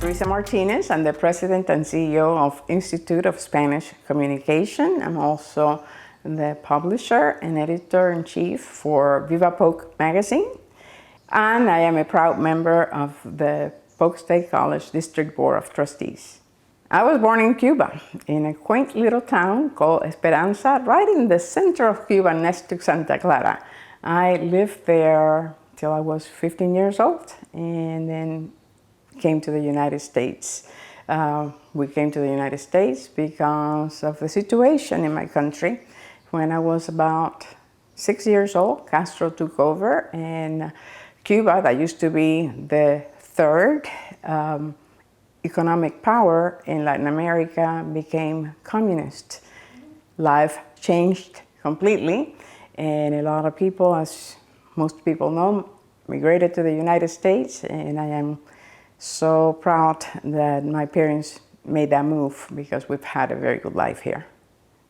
Teresa Martínez. I'm the president and CEO of Institute of Spanish Communication. I'm also the publisher and editor-in-chief for Viva Polk magazine. And I am a proud member of the Polk State College District Board of Trustees. I was born in Cuba, in a quaint little town called Esperanza, right in the center of Cuba next to Santa Clara. I lived there till I was 15 years old, and then came to the United States. We came to the United States because of the situation in my country. When I was about 6 years old, Castro took over, and Cuba, that used to be the third economic power in Latin America, became communist. Life changed completely, and a lot of people, as most people know, migrated to the United States, and I am so proud that my parents made that move because we've had a very good life here.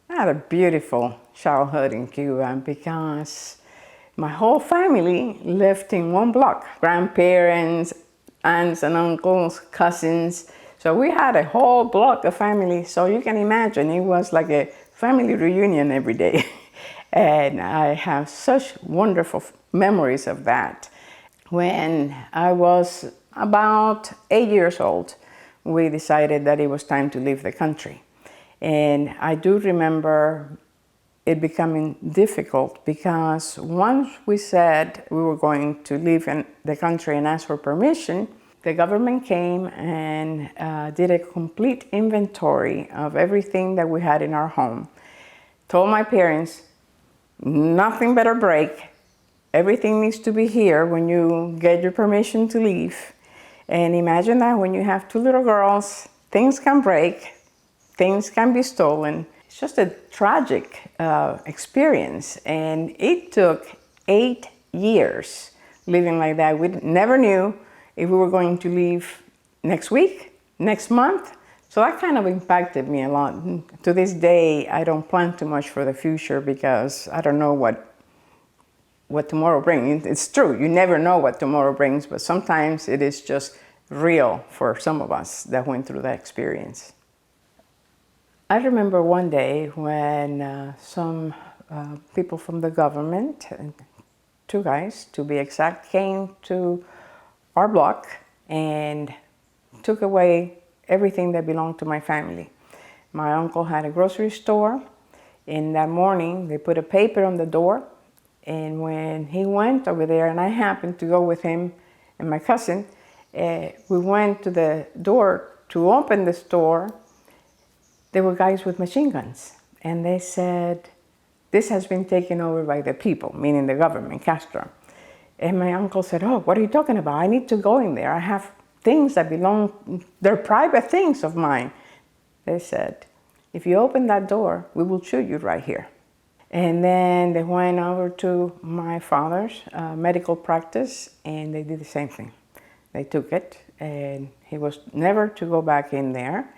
I had a beautiful childhood in Cuba because my whole family lived in one block. Grandparents, aunts and uncles, cousins. So we had a whole block of family. So you can imagine it was like a family reunion every day. And I have such wonderful memories of that. When I was about 8 years old, we decided that it was time to leave the country. And I do remember it becoming difficult because once we said we were going to leave the country and ask for permission, the government came and did a complete inventory of everything that we had in our home. Told my parents, nothing better break. Everything needs to be here when you get your permission to leave. And imagine that when you have two little girls, things can break, things can be stolen. It's just a tragic experience. And it took 8 years living like that. We never knew if we were going to leave next week, next month. So that kind of impacted me a lot. To this day, I don't plan too much for the future because I don't know what tomorrow brings. It's true, you never know what tomorrow brings, but sometimes it is just real for some of us that went through that experience. I remember one day when some people from the government, 2 guys to be exact, came to our block and took away everything that belonged to my family. My uncle had a grocery store. In that morning, they put a paper on the door. And when he went over there, and I happened to go with him and my cousin, we went to the door to open the store. There were guys with machine guns. And they said, this has been taken over by the people, meaning the government, Castro. And my uncle said, oh, what are you talking about? I need to go in there. I have things that belong, they're private things of mine. They said, if you open that door, we will shoot you right here. And then they went over to my father's medical practice and they did the same thing. They took it and he was never to go back in there.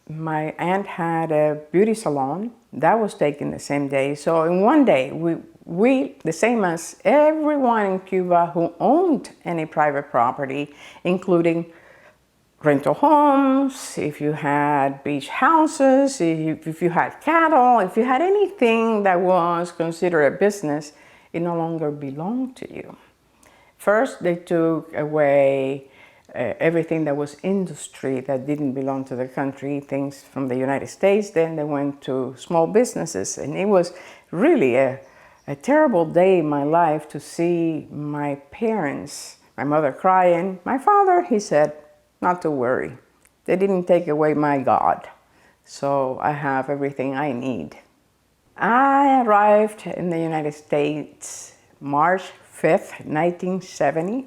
My aunt had a beauty salon. That was taken the same day. So in one day, we, the same as everyone in Cuba who owned any private property, including rental homes, if you had beach houses, if you had cattle, if you had anything that was considered a business, it no longer belonged to you. First, they took away everything that was industry that didn't belong to the country, things from the United States. Then they went to small businesses, and it was really a terrible day in my life to see my parents, my mother crying. My father, he said, not to worry. They didn't take away my God. So I have everything I need. I arrived in the United States March 5th, 1970.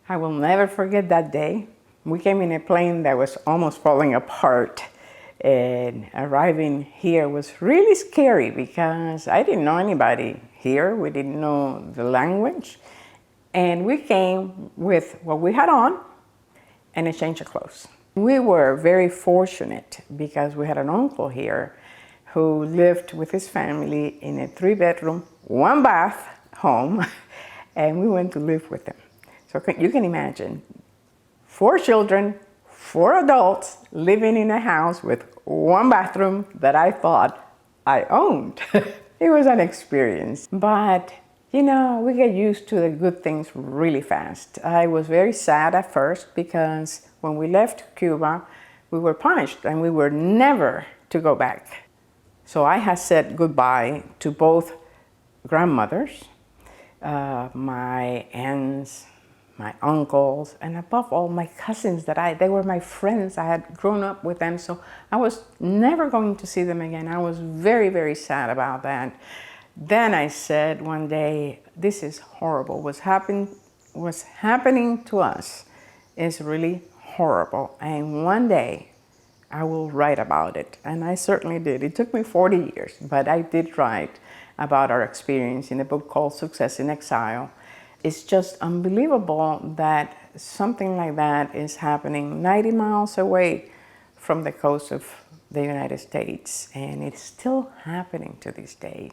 I will never forget that day. We came in a plane that was almost falling apart. And arriving here was really scary because I didn't know anybody here. We didn't know the language. And we came with what we had on and a change of clothes. We were very fortunate because we had an uncle here who lived with his family in a 3-bedroom, 1-bath home, and we went to live with them. So you can imagine, 4 children, 4 adults living in a house with 1 bathroom that I thought I owned. It was an experience. But, you know, we get used to the good things really fast. I was very sad at first because when we left Cuba, we were punished and we were never to go back. So I had said goodbye to both grandmothers, my aunts, my uncles, and above all, my cousins they were my friends. I had grown up with them, so I was never going to see them again. I was very, very sad about that. Then I said one day, this is horrible. What's happening to us is really horrible. And one day I will write about it. And I certainly did. It took me 40 years, but I did write about our experience in a book called Success in Exile. It's just unbelievable that something like that is happening 90 miles away from the coast of the United States, and it's still happening to this day.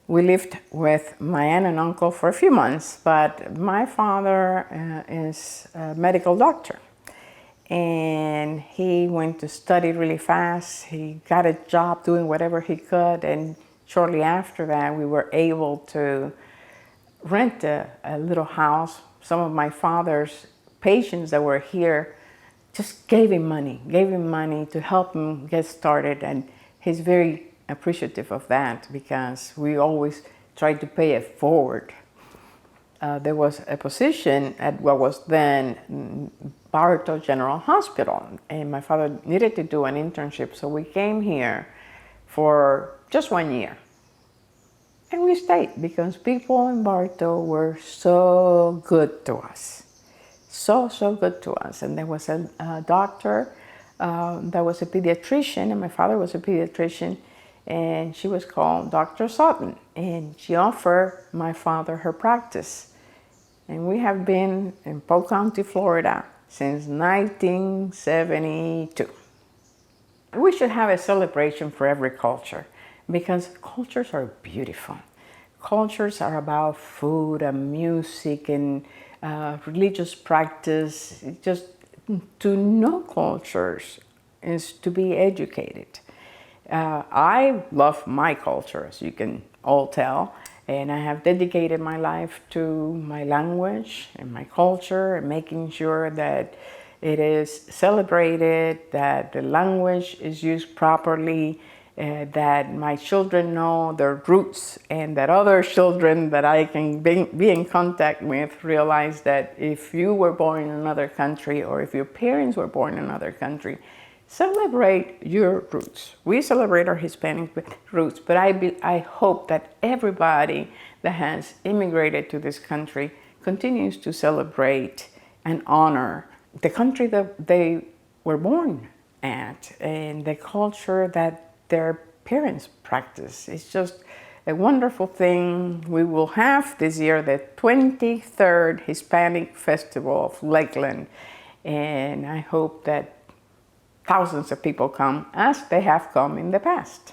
We lived with my aunt and uncle for a few months, but my father is a medical doctor, and he went to study really fast. He got a job doing whatever he could, and shortly after that we were able to rent a little house. Some of my father's patients that were here just gave him money to help him get started, and he's very appreciative of that because we always tried to pay it forward. There was a position at what was then Bartow General Hospital, and my father needed to do an internship, so we came here for just 1 year. And we stayed because people in Bartow were so good to us. So good to us. And there was a doctor that was a pediatrician, and my father was a pediatrician, and she was called Dr. Sutton. And she offered my father her practice. And we have been in Polk County, Florida since 1972. We should have a celebration for every culture, because cultures are beautiful. Cultures are about food and music and religious practice. Just to know cultures is to be educated. I love my culture, as you can all tell, and I have dedicated my life to my language and my culture and making sure that it is celebrated, that the language is used properly, that my children know their roots, and that other children that I can be in contact with realize that if you were born in another country or if your parents were born in another country, celebrate your roots. We celebrate our Hispanic roots, but I hope that everybody that has immigrated to this country continues to celebrate and honor the country that they were born at and the culture that their parents practice. It's just a wonderful thing. We will have this year the 23rd Hispanic Festival of Lakeland, and I hope that thousands of people come as they have come in the past.